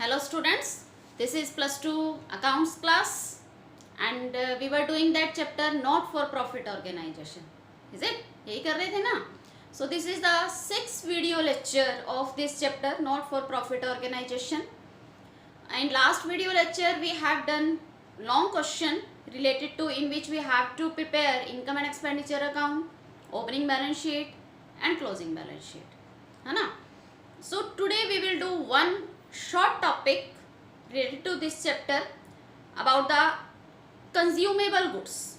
Hello students, this is plus 2 accounts class and we were doing that chapter not for profit organization. Is it? यही कर रहे थे ना? So this is the 6th video lecture of this chapter not for profit organization. In last video lecture we have done long question related to in which we have to prepare income and expenditure account, opening balance sheet and closing balance sheet. है ना? So today we will do one short topic related to this chapter about the consumable goods.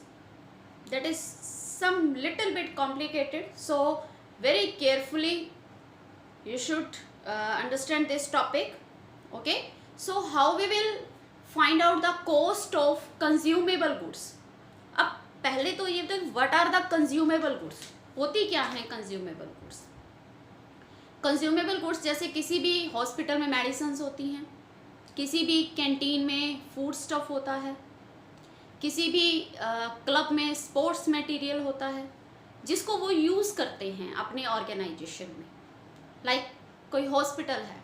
That is some little bit complicated, so very carefully you should understand this topic. Okay, so how we will find out the cost of consumable goods. अब पहले तो ये बताओ what are the consumable goods, होती क्या है consumable goods. Consumable goods जैसे किसी भी हॉस्पिटल में मेडिसिन्स होती हैं, किसी भी कैंटीन में फूड स्टफ होता है, किसी भी क्लब में स्पोर्ट्स मटेरियल होता है जिसको वो यूज़ करते हैं अपने ऑर्गेनाइजेशन में. लाइक कोई हॉस्पिटल है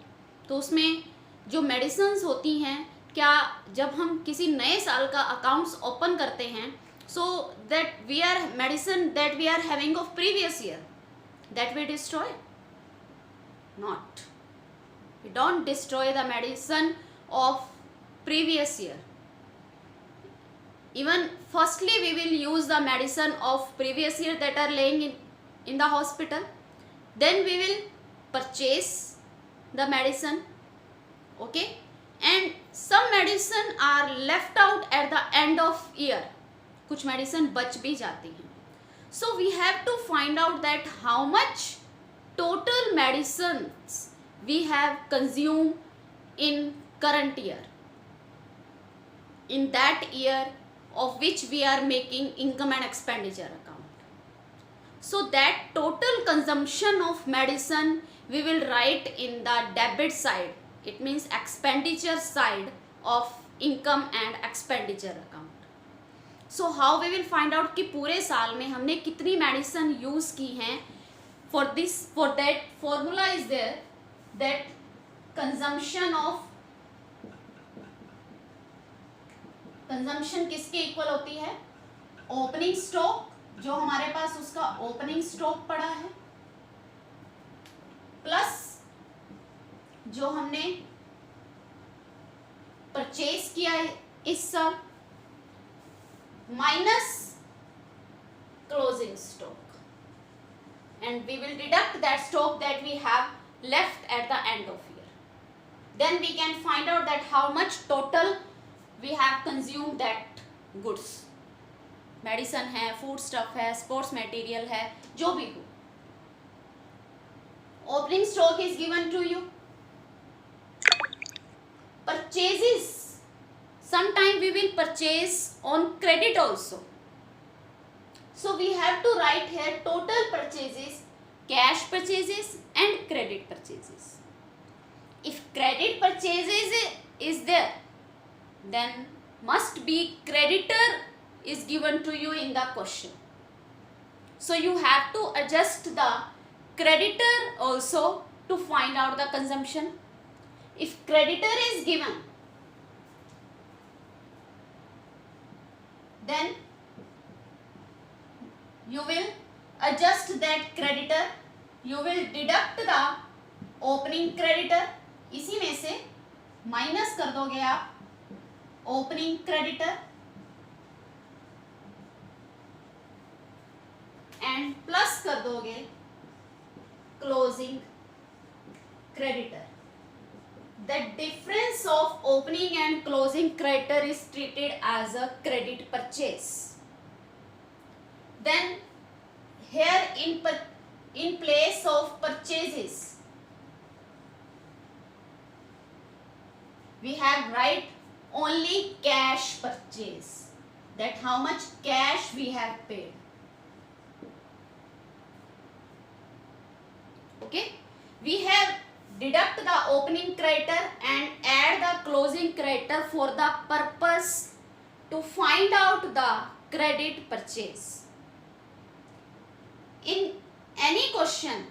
तो उसमें जो मेडिसिन्स होती हैं, क्या जब हम किसी नए साल का अकाउंट्स ओपन करते हैं so that we are medicine that we are having of previous year that we destroy. Not. We don't destroy the medicine of previous year. Even firstly we will use the medicine of previous year that are laying in the hospital. Then we will purchase the medicine. Okay. And some medicine are left out at the end of year. कुछ medicine बच भी जाती हैं. So we have to find out that how much total medicines we have consumed in current year, in that year of which we are making income and expenditure account. So that total consumption of medicine we will write in the debit side, it means expenditure side of income and expenditure account. So how we will find out कि पूरे साल में हमने कितनी medicine use की हैं. For that formula is there, that consumption किसके equal होती है, ओपनिंग स्टॉक जो हमारे पास उसका ओपनिंग स्टॉक पड़ा है प्लस जो हमने परचेज किया है इस साल minus closing stock. And we will deduct that stock that we have left at the end of year. Then we can find out that how much total we have consumed that goods. Medicine है, food stuff है, sports material है, जो भी हो. Opening stock is given to you. Purchases. Sometime we will purchase on credit also. So we have to write here total purchases, cash purchases and credit purchases. If credit purchases is there, then must be creditor is given to you in the question. So you have to adjust the creditor also to find out the consumption. If creditor is given, then you will adjust that creditor, you will deduct the opening creditor, इसी में से minus कर दोगे आप opening creditor and plus कर दोगे closing creditor. The difference of opening and closing creditor is treated as a credit purchase. Then here in place of purchases we have write only cash purchase, that how much cash we have paid. Okay, we have deduct the opening creditor and add the closing creditor for the purpose to find out the credit purchase. In any question,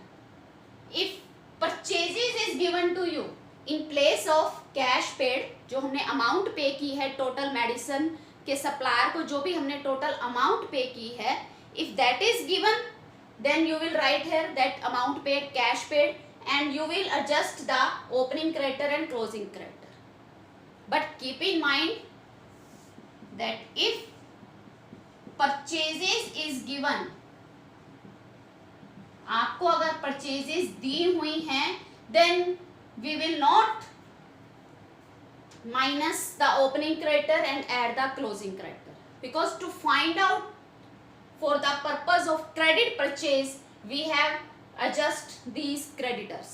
if purchases is given to you, in place of cash paid, जो हमने amount पे की है total medicine के supplier को, जो भी हमने टोटल अमाउंट पे की है, if that is given then you will write here that amount paid, cash paid, and you will adjust the opening creditor and closing creditor. But keep in mind that if purchases is given, आपको अगर purchases दी हुई हैं, then we will not minus the opening creditor and add the closing creditor, because to find out for the purpose of credit purchase we have adjust these creditors.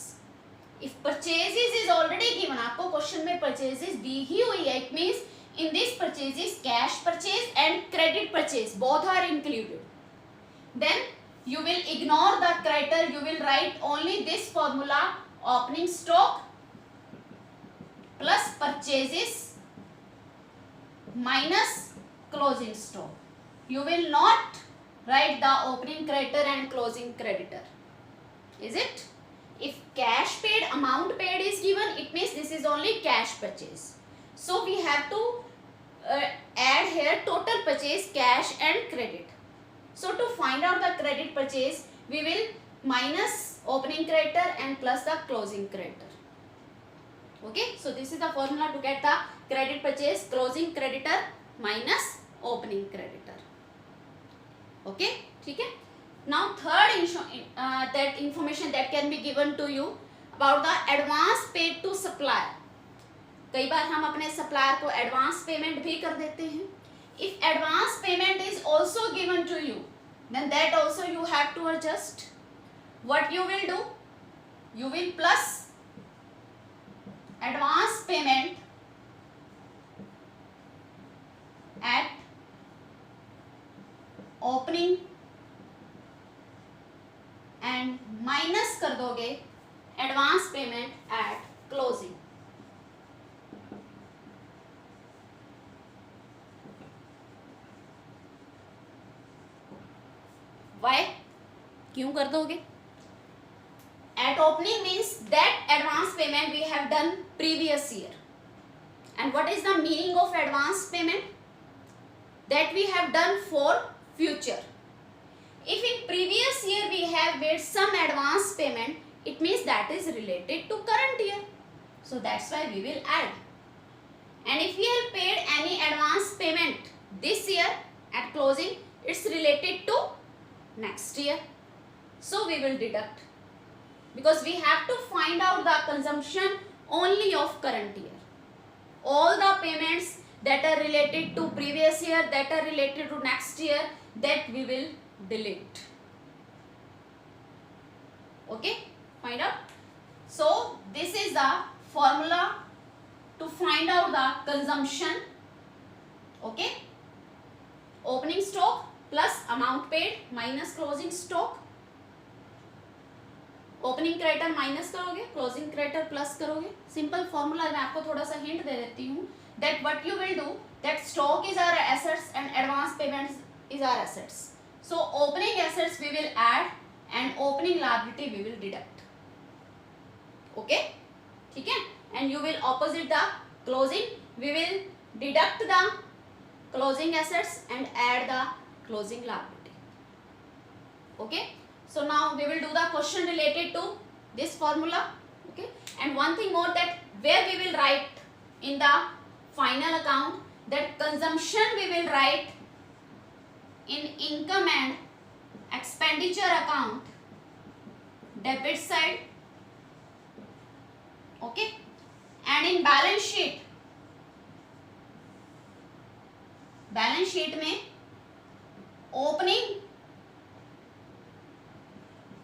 If purchases is already given, आपको question में purchases दी ही हुई है, it means in this purchases cash purchase and credit purchase both are included. Then you will ignore the creditor, you will write only this formula, opening stock plus purchases minus closing stock. You will not write the opening creditor and closing creditor, is it? If cash paid, amount paid is given, it means this is only cash purchase, so we have to add here total purchase cash and credit. So to find out the credit purchase we will minus opening creditor and plus the closing creditor. Okay, so this is the formula to get the credit purchase, closing creditor minus opening creditor. Okay, ठीक है. Now third that information that can be given to you about the advance paid to supplier. कई बार हम अपने supplier को advance payment भी कर देते हैं. If advance payment is also given to you, then that also you have to adjust. What you will do? You will plus advance payment at opening and minus कर दोगे advance payment at closing. Why, क्यों कर दोगे? At opening means that advance payment we have done previous year. And what is the meaning of advance payment? That we have done for future. If in previous year we have made some advance payment, it means that is related to current year, so that's why we will add. And if we have paid any advance payment this year at closing, it's related to next year, so we will deduct, because we have to find out the consumption only of current year. All the payments that are related to previous year, that are related to next year, that we will delete. Okay, find out. So this is the formula to find out the consumption. Okay, opening stock plus amount paid minus closing stock. Opening creditor minus करोगे, closing creditor plus करोगे. Simple formula. मैं आपको थोड़ा सा hint दे देती हूँ. That what you will do, that stock is our assets and advance payments is our assets. So opening assets we will add and opening liability we will deduct. Okay, ठीक है. And you will opposite the closing, we will deduct the closing assets and add the closing liability. Okay, so now we will do the question related to this formula. Okay, and one thing more, that where we will write in the final account that consumption we will write in income and expenditure account, debit side. Okay, and in balance sheet में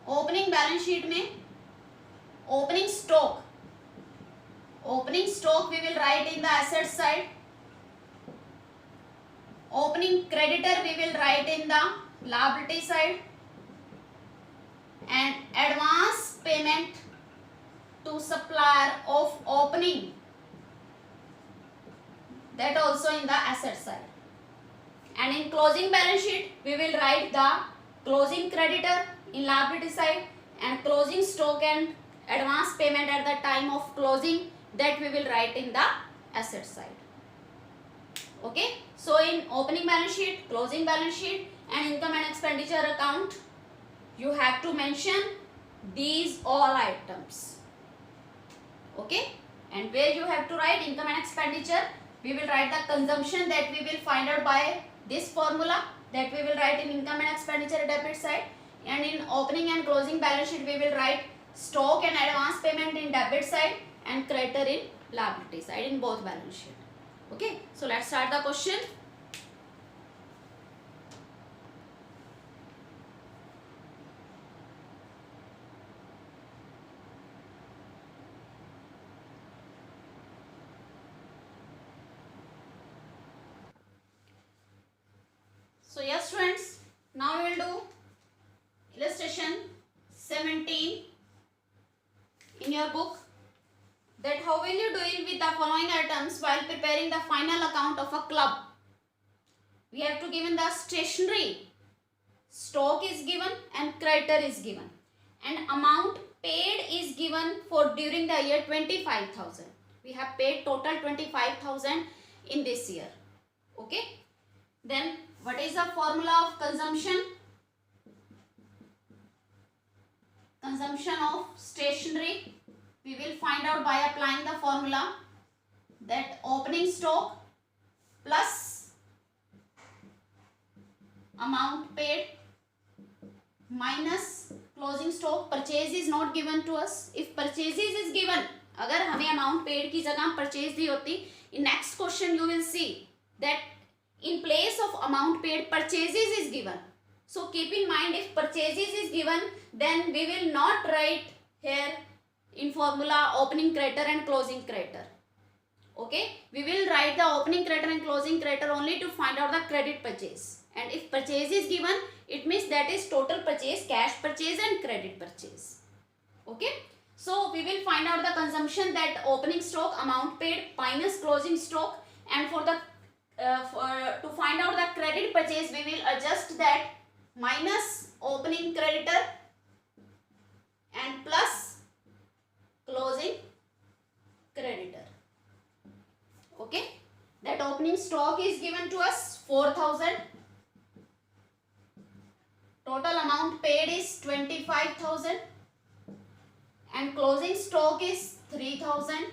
opening balance sheet में opening stock we will write in the asset side. Opening creditor we will write in the liability side, and advance payment to supplier of opening, that also in the asset side. And in closing balance sheet we will write the closing creditor in liability side, and closing stock and advance payment at the time of closing that we will write in the asset side. Okay, so in opening balance sheet, closing balance sheet and income and expenditure account, you have to mention these all items. Okay, and where you have to write income and expenditure, we will write the consumption that we will find out by this formula, that we will write in income and expenditure debit side, and in opening and closing balance sheet we will write stock and advance payment in debit side and creditor in liability side in both balance sheet. Okay, so let's start the question. So yes students, now we will do illustration 17 in your book, that how will you deal with the following items while preparing the final account of a club. We have to given the stationery, stock is given and creditor is given, and amount paid is given for during the year 25,000. We have paid total 25,000 in this year. Okay, then what is the formula of consumption? Consumption of stationery we will find out by applying the formula, that opening stock plus amount paid minus closing stock. Purchase is not given to us. If purchases is given, अगर हमें amount paid की जगह purchase दी होती, in next question you will see that in place of amount paid purchases is given. So keep in mind, if purchases is given, then we will not write here in formula opening creditor and closing creditor. Okay, we will write the opening creditor and closing creditor only to find out the credit purchase. And if purchase is given, it means that is total purchase, cash purchase and credit purchase. Okay, so we will find out the consumption, that opening stock amount paid minus closing stock, and for the to find out the credit purchase we will adjust that minus opening creditor and plus closing creditor. Okay, that opening stock is given to us 4,000, total amount paid is 25,000 and closing stock is 3,000.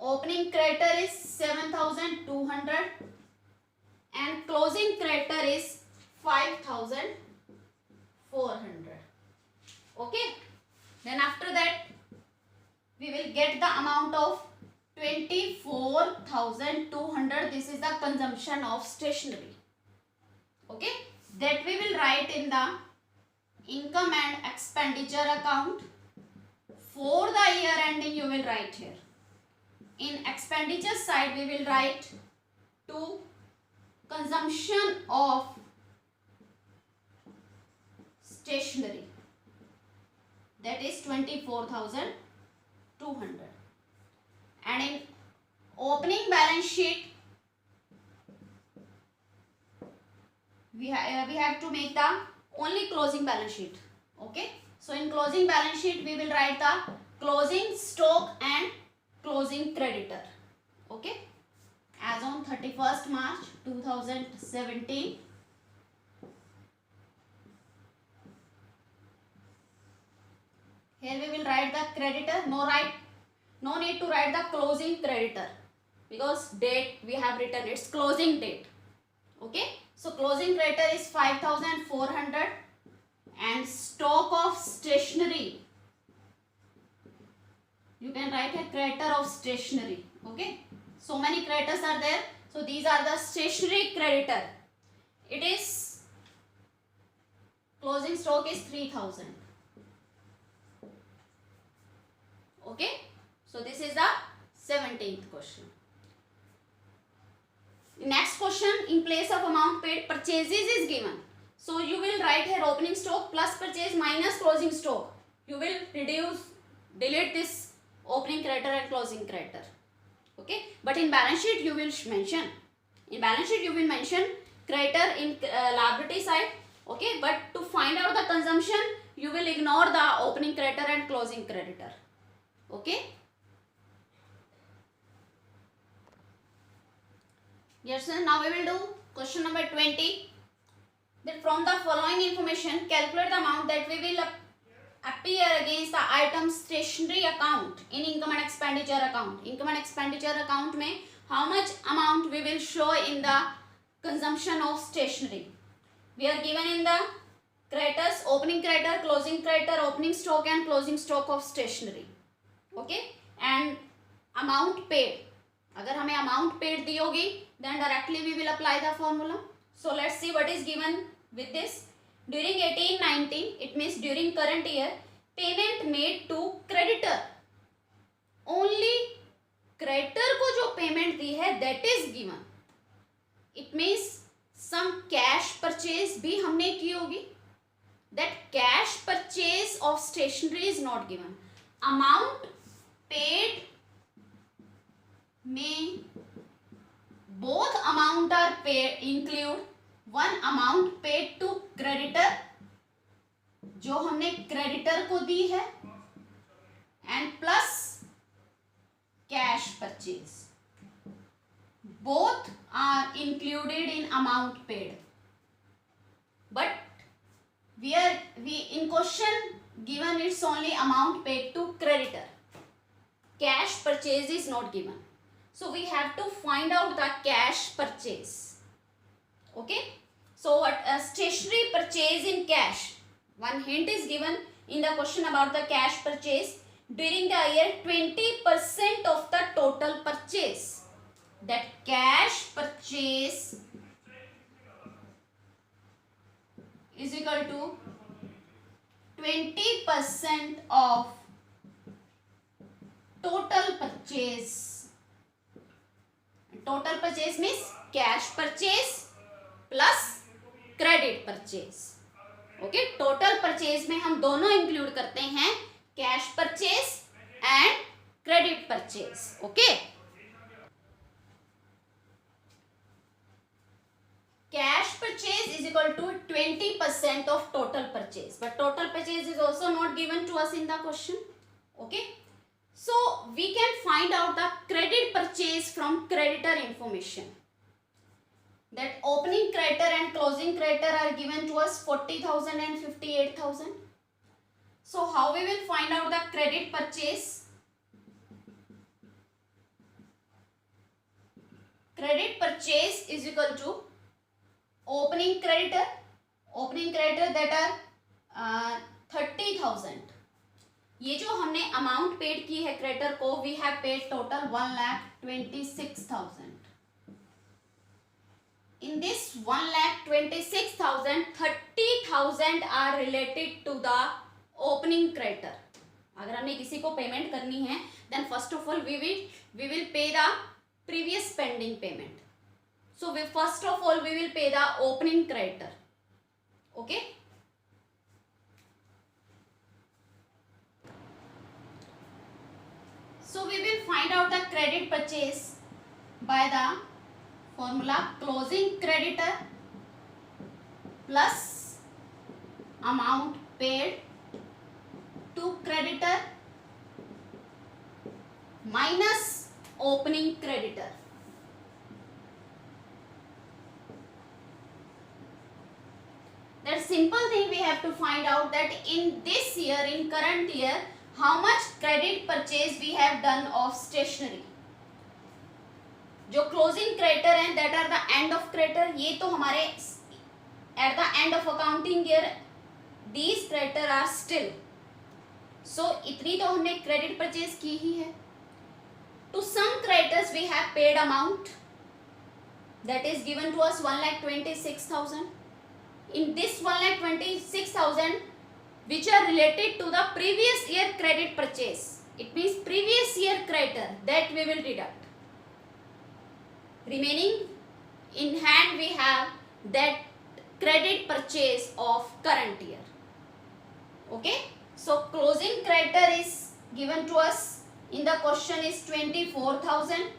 Opening creditor is 7,200 and closing creditor is 5,400. Okay, then after that we will get the amount of 24,200. This is the consumption of stationery. Okay, that we will write in the income and expenditure account. For the year ending you will write here. In expenditure side we will write to consumption of stationery, that is 24,200, and in opening balance sheet we have to make the only closing balance sheet. Okay, so in closing balance sheet we will write the closing stock and closing creditor. Okay, as on 31st March 2017. Here we will write the creditor. No need to write the closing creditor, because date we have written its closing date. Okay, so closing creditor is 5,400 and stock of stationery, you can write a creditor of stationery. Okay, so many creditors are there, so these are the stationery creditor. It is closing stock is 3,000. Okay, so this is the 17th question. Next question, in place of amount paid purchases is given. So you will write here opening stock plus purchase minus closing stock. You will delete this opening creditor and closing creditor. Okay, but in balance sheet you will mention. In balance sheet you will mention creditor in liability side. Okay, but to find out the consumption you will ignore the opening creditor and closing creditor. Okay, Yes sir, now we will do question number 20. That from the following information calculate the amount that we will appear against the item stationery account in income and expenditure account. Income and expenditure account में how much amount we will show in the consumption of stationery. We are given in the creditors, opening creditor, closing creditor, opening stock and closing stock of stationery. Okay, and amount paid. अगर हमें amount paid दी होगी then directly we will apply the formula. So let's see what is given with this. During 18-19, it means during current year, payment made to creditor. Only creditor को जो payment दी है that is given. It means some cash purchase भी हमने की होगी. That cash purchase of stationery is not given. Amount paid में both amount are paid include one amount paid to creditor जो हमने creditor को दी है and plus cash purchase. Both are included in amount paid. But we in question given it's only amount paid to creditor. Cash purchase is not given. So we have to find out the cash purchase. Okay. So what stationery purchase in cash. One hint is given in the question about the cash purchase. During the year 20% of the total purchase. That cash purchase is equal to 20% of total purchase. Total purchase means cash purchase plus credit purchase. Okay, total purchase में हम दोनों include करते हैं cash purchase and credit purchase. Okay. Cash purchase is equal to 20% of total purchase. But total purchase is also not given to us in the question. Okay. So we can find out the credit purchase from creditor information. That opening creditor and closing creditor are given to us 40,000 and 58,000. So how we will find out the credit purchase? Credit purchase is equal to opening creditor that are 30,000. ये जो हमने amount paid की है creditor को we have paid total 1,26,000. In this 1,26,000, 30,000 are related to the opening creditor. अगर हमने किसी को पेमेंट करनी है then first of all we will pay the previous pending payment. So first of all we will pay the opening creditor. Okay. So we will find out the credit purchase by the formula closing creditor plus amount paid to creditor minus opening creditor. That simple thing we have to find out that in this year, in current year, how much credit purchase we have done of stationery. जो closing creditor हैं that are the end of creditor, ये तो हमारे at the end of accounting year these creditor are still. So इतनी तो हमने credit purchase की ही है. To some creditors we have paid amount that is given to us 1,26,000. In this 1,26,000 which are related to the previous year credit purchase. It means previous year creditor that we will deduct. Remaining in hand we have that credit purchase of current year. Okay. So closing creditor is given to us in the question is 24,000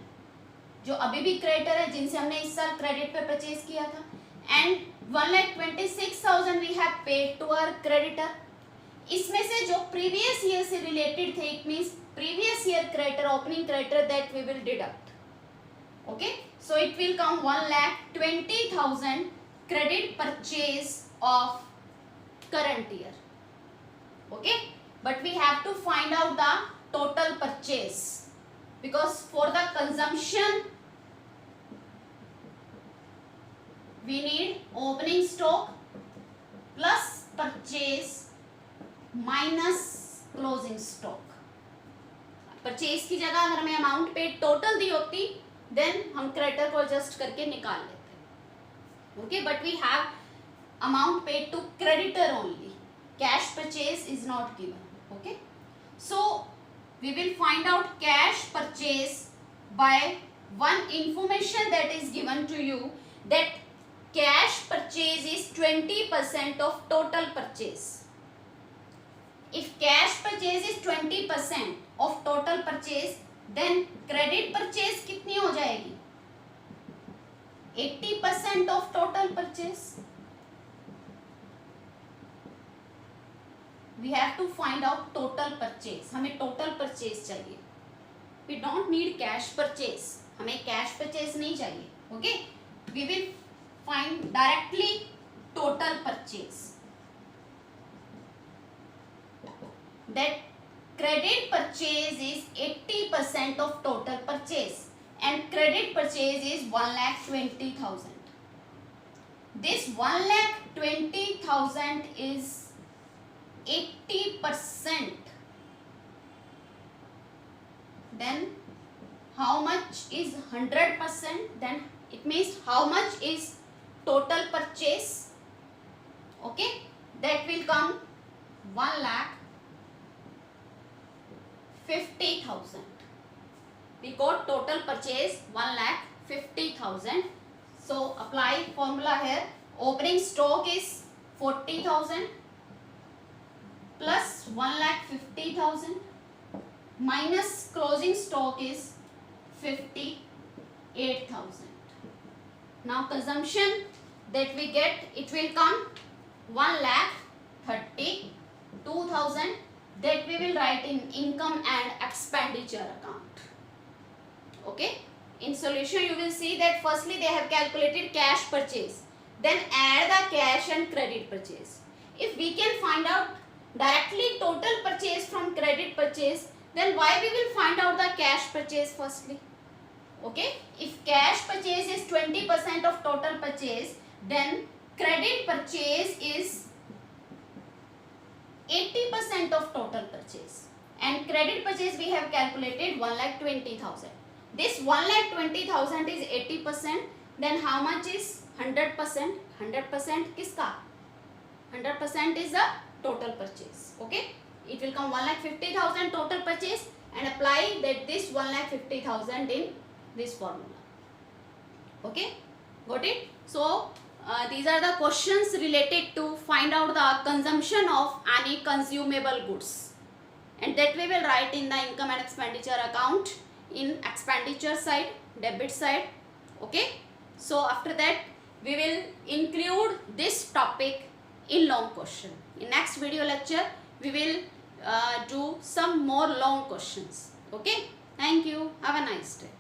जो अभी भी creditor है जिनसे हमने इस साल credit पे purchase किया था and 1,26,000 we have paid to our creditor. इसमें से जो previous year से related थे it means previous year creditor opening creditor that we will deduct. Okay, so it will come 1,20,000 credit purchase of current year. Okay, but we have to find out the total purchase, because for the consumption we need opening stock plus purchase minus closing stock. Purchase की जगह अगर हमें amount paid total दी होती then हम creditor को adjust करके निकाल लेते. Okay, but we have amount paid to creditor only. Cash purchase is not given. Okay, so we will find out cash purchase by one information that is given to you, that cash purchase is 20% of total purchase. If cash purchase is 20% of total purchase, then credit purchase कितनी हो जाएगी? 80% of total purchase. We have to find out total purchase. हमें total purchase चाहिए. We don't need cash purchase. हमें cash purchase नहीं चाहिए. Okay? We will find directly total purchase. That credit purchase is 80% of total purchase and credit purchase is 1,20,000. This 1,20,000 is 80%. Then how much is 100%? Then it means how much is total purchase? Okay, that will come 1,50,000. We got total purchase 1,50,000. So apply formula here. Opening stock is 40,000 plus 1,50,000 minus closing stock is 58,000. Now consumption that we get, it will come 1,32,000. That we will write in income and expenditure account. Okay, in solution you will see that firstly they have calculated cash purchase, then add the cash and credit purchase. If we can find out directly total purchase from credit purchase, then why we will find out the cash purchase firstly? Okay, if cash purchase is 20% of total purchase, then credit purchase is 80% of total purchase, and credit purchase we have calculated 1,20,000. This 1,20,000 is 80%. Then how much is 100%? 100% किसका? 100% is the total purchase. Okay, it will come 1,50,000 total purchase and apply that this 1,50,000 in this formula. Okay, got it? So these are the questions related to find out the consumption of any consumable goods, and that we will write in the income and expenditure account in expenditure side, debit side. Okay, so after that we will include this topic in long question. In next video lecture we will do some more long questions. Okay, thank you, have a nice day.